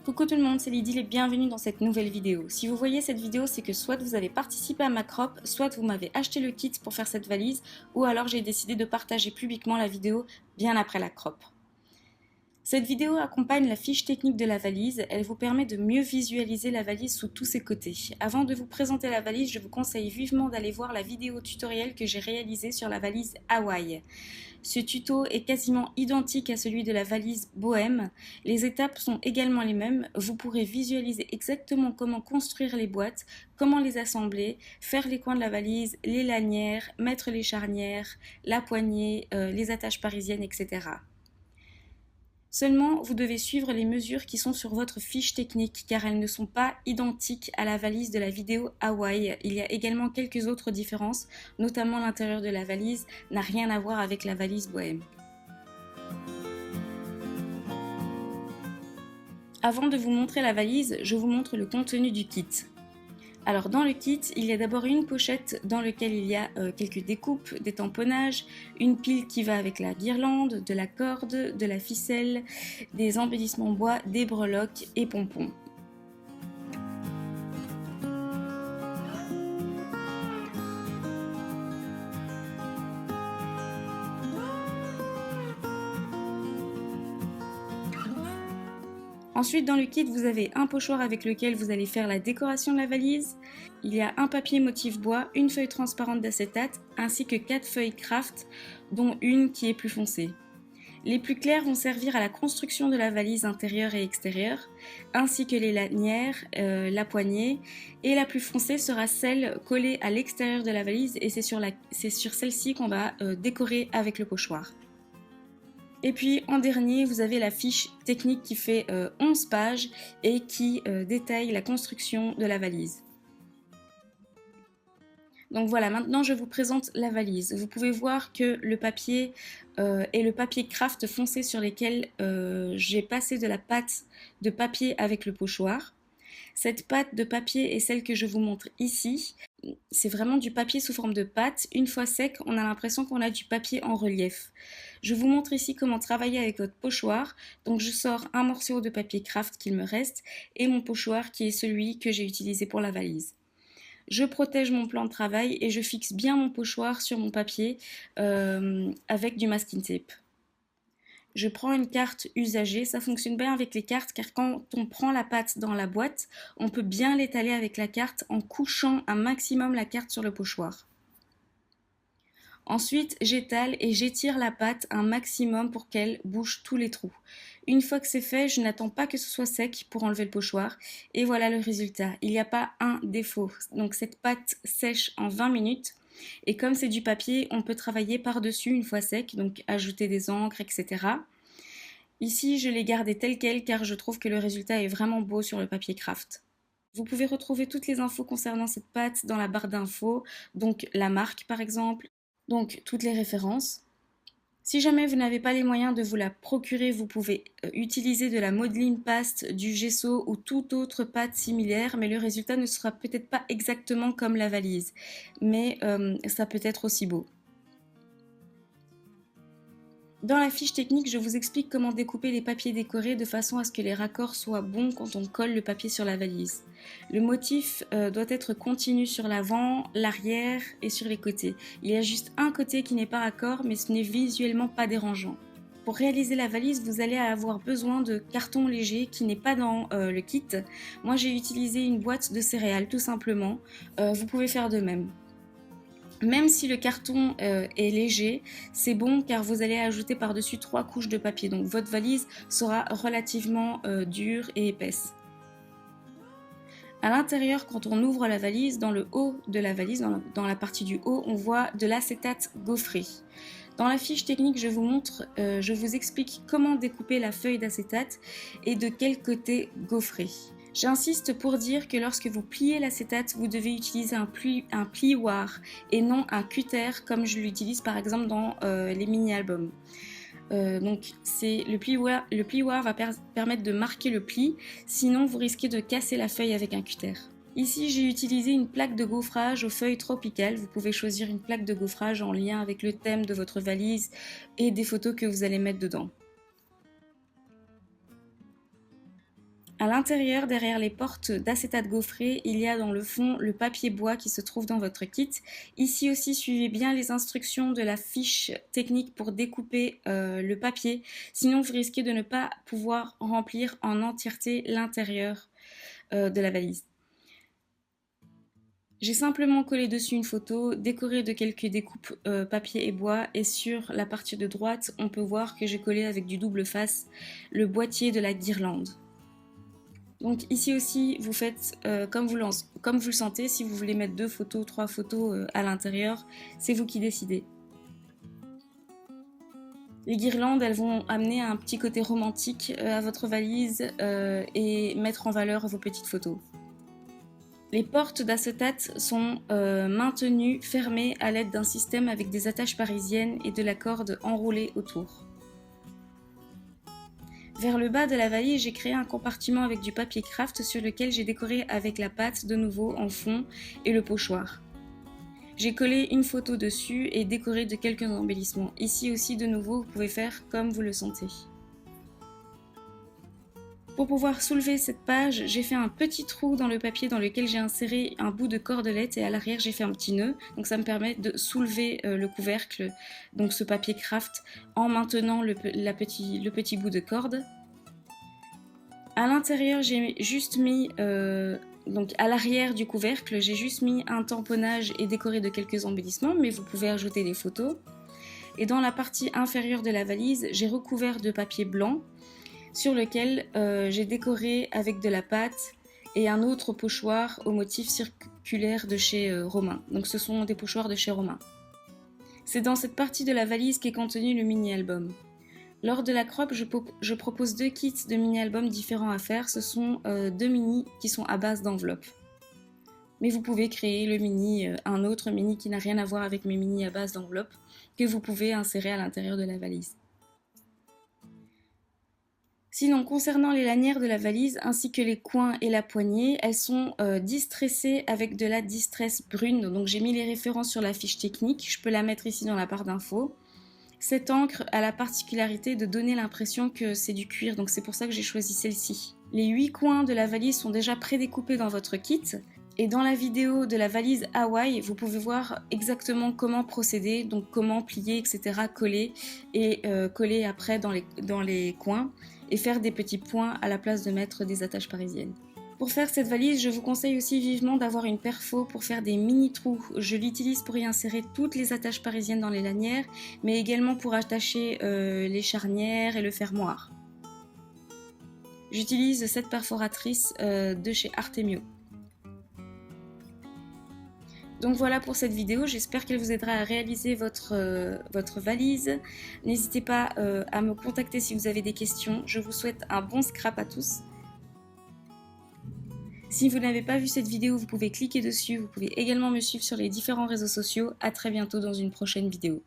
Coucou tout le monde, c'est Lydie et bienvenue dans cette nouvelle vidéo. Si vous voyez cette vidéo, c'est que soit vous avez participé à ma crop, soit vous m'avez acheté le kit pour faire cette valise, ou alors j'ai décidé de partager publiquement la vidéo bien après la crop. Cette vidéo accompagne la fiche technique de la valise, elle vous permet de mieux visualiser la valise sous tous ses côtés. Avant de vous présenter la valise, je vous conseille vivement d'aller voir la vidéo tutoriel que j'ai réalisée sur la valise Hawaï. Ce tuto est quasiment identique à celui de la valise Bohème. Les étapes sont également les mêmes. Vous pourrez visualiser exactement comment construire les boîtes, comment les assembler, faire les coins de la valise, les lanières, mettre les charnières, la poignée, les attaches parisiennes, etc. Seulement, vous devez suivre les mesures qui sont sur votre fiche technique car elles ne sont pas identiques à la valise de la vidéo Hawaï. Il y a également quelques autres différences, notamment l'intérieur de la valise n'a rien à voir avec la valise Bohème. Avant de vous montrer la valise, je vous montre le contenu du kit. Alors dans le kit, il y a d'abord une pochette dans laquelle il y a quelques découpes, des tamponnages, une pile qui va avec la guirlande, de la corde, de la ficelle, des embellissements bois, des breloques et pompons. Ensuite, dans le kit, vous avez un pochoir avec lequel vous allez faire la décoration de la valise. Il y a un papier motif bois, une feuille transparente d'acétate, ainsi que 4 feuilles craft, dont une qui est plus foncée. Les plus clairs vont servir à la construction de la valise intérieure et extérieure, ainsi que les lanières, la poignée, et la plus foncée sera celle collée à l'extérieur de la valise, et c'est sur celle-ci qu'on va décorer avec le pochoir. Et puis en dernier, vous avez la fiche technique qui fait 11 pages et qui détaille la construction de la valise. Donc voilà, maintenant je vous présente la valise. Vous pouvez voir que le papier est le papier craft foncé sur lesquels j'ai passé de la pâte de papier avec le pochoir. Cette pâte de papier est celle que je vous montre ici. C'est vraiment du papier sous forme de pâte. Une fois sec, on a l'impression qu'on a du papier en relief. Je vous montre ici comment travailler avec votre pochoir. Donc je sors un morceau de papier craft qu'il me reste et mon pochoir qui est celui que j'ai utilisé pour la valise. Je protège mon plan de travail et je fixe bien mon pochoir sur mon papier avec du masking tape. Je prends une carte usagée, ça fonctionne bien avec les cartes car quand on prend la pâte dans la boîte, on peut bien l'étaler avec la carte en couchant un maximum la carte sur le pochoir. Ensuite, j'étale et j'étire la pâte un maximum pour qu'elle bouche tous les trous. Une fois que c'est fait, je n'attends pas que ce soit sec pour enlever le pochoir. Et voilà le résultat. Il n'y a pas un défaut. Donc cette pâte sèche en 20 minutes. Et comme c'est du papier, on peut travailler par-dessus une fois sec, donc ajouter des encres, etc. Ici, je l'ai gardé tel quel car je trouve que le résultat est vraiment beau sur le papier craft. Vous pouvez retrouver toutes les infos concernant cette pâte dans la barre d'infos, donc la marque par exemple, donc toutes les références. Si jamais vous n'avez pas les moyens de vous la procurer, vous pouvez utiliser de la modeling paste, du gesso ou toute autre pâte similaire, mais le résultat ne sera peut-être pas exactement comme la valise, mais ça peut être aussi beau. Dans la fiche technique, je vous explique comment découper les papiers décorés de façon à ce que les raccords soient bons quand on colle le papier sur la valise. Le motif doit être continu sur l'avant, l'arrière et sur les côtés. Il y a juste un côté qui n'est pas raccord, mais ce n'est visuellement pas dérangeant. Pour réaliser la valise, vous allez avoir besoin de carton léger qui n'est pas dans le kit. Moi, j'ai utilisé une boîte de céréales tout simplement. Vous pouvez faire de même. Même si le carton est léger, c'est bon car vous allez ajouter par-dessus 3 couches de papier. Donc votre valise sera relativement dure et épaisse. À l'intérieur, quand on ouvre la valise, dans le haut de la valise, dans la partie du haut, on voit de l'acétate gaufré. Dans la fiche technique, je vous explique comment découper la feuille d'acétate et de quel côté gaufrer. J'insiste pour dire que lorsque vous pliez l'acétate, vous devez utiliser un plioir et non un cutter comme je l'utilise par exemple dans les mini-albums. Donc le plioir va permettre de marquer le pli, sinon vous risquez de casser la feuille avec un cutter. Ici, j'ai utilisé une plaque de gaufrage aux feuilles tropicales. Vous pouvez choisir une plaque de gaufrage en lien avec le thème de votre valise et des photos que vous allez mettre dedans. À l'intérieur, derrière les portes d'acétate gaufré, il y a dans le fond le papier bois qui se trouve dans votre kit. Ici aussi, suivez bien les instructions de la fiche technique pour découper le papier, sinon vous risquez de ne pas pouvoir remplir en entièreté l'intérieur de la valise. J'ai simplement collé dessus une photo, décorée de quelques découpes papier et bois, et sur la partie de droite, on peut voir que j'ai collé avec du double face le boîtier de la guirlande. Donc ici aussi, vous faites comme vous le sentez. Si vous voulez mettre 2 photos, 3 photos à l'intérieur, c'est vous qui décidez. Les guirlandes, elles vont amener un petit côté romantique à votre valise et mettre en valeur vos petites photos. Les portes d'acétate sont maintenues fermées à l'aide d'un système avec des attaches parisiennes et de la corde enroulée autour. Vers le bas de la valise, j'ai créé un compartiment avec du papier craft sur lequel j'ai décoré avec la pâte de nouveau en fond et le pochoir. J'ai collé une photo dessus et décoré de quelques embellissements. Ici aussi, de nouveau, vous pouvez faire comme vous le sentez. Pour pouvoir soulever cette page, j'ai fait un petit trou dans le papier dans lequel j'ai inséré un bout de cordelette et à l'arrière j'ai fait un petit nœud. Donc ça me permet de soulever le couvercle, donc ce papier craft, en maintenant le petit bout de corde. À l'intérieur, j'ai juste mis, donc à l'arrière du couvercle, j'ai juste mis un tamponnage et décoré de quelques embellissements, mais vous pouvez ajouter des photos. Et dans la partie inférieure de la valise, j'ai recouvert de papier blanc sur lequel j'ai décoré avec de la pâte et un autre pochoir au motif circulaire de chez Romain. Donc ce sont des pochoirs de chez Romain. C'est dans cette partie de la valise qu'est contenu le mini-album. Lors de la crop, je propose 2 kits de mini-albums différents à faire. Ce sont 2 mini qui sont à base d'enveloppe. Mais vous pouvez créer le mini, un autre mini qui n'a rien à voir avec mes mini à base d'enveloppe que vous pouvez insérer à l'intérieur de la valise. Sinon, concernant les lanières de la valise ainsi que les coins et la poignée, elles sont distressées avec de la distress brune. Donc j'ai mis les références sur la fiche technique, je peux la mettre ici dans la barre d'infos. Cette encre a la particularité de donner l'impression que c'est du cuir, donc c'est pour ça que j'ai choisi celle-ci. Les 8 coins de la valise sont déjà prédécoupés dans votre kit. Et dans la vidéo de la valise Hawaï, vous pouvez voir exactement comment procéder, donc comment plier, etc., coller et coller après dans les coins et faire des petits points à la place de mettre des attaches parisiennes. Pour faire cette valise, je vous conseille aussi vivement d'avoir une perfo pour faire des mini trous. Je l'utilise pour y insérer toutes les attaches parisiennes dans les lanières, mais également pour attacher les charnières et le fermoir. J'utilise cette perforatrice de chez Artemio. Donc voilà pour cette vidéo, j'espère qu'elle vous aidera à réaliser votre valise. N'hésitez pas à me contacter si vous avez des questions. Je vous souhaite un bon scrap à tous. Si vous n'avez pas vu cette vidéo, vous pouvez cliquer dessus. Vous pouvez également me suivre sur les différents réseaux sociaux. À très bientôt dans une prochaine vidéo.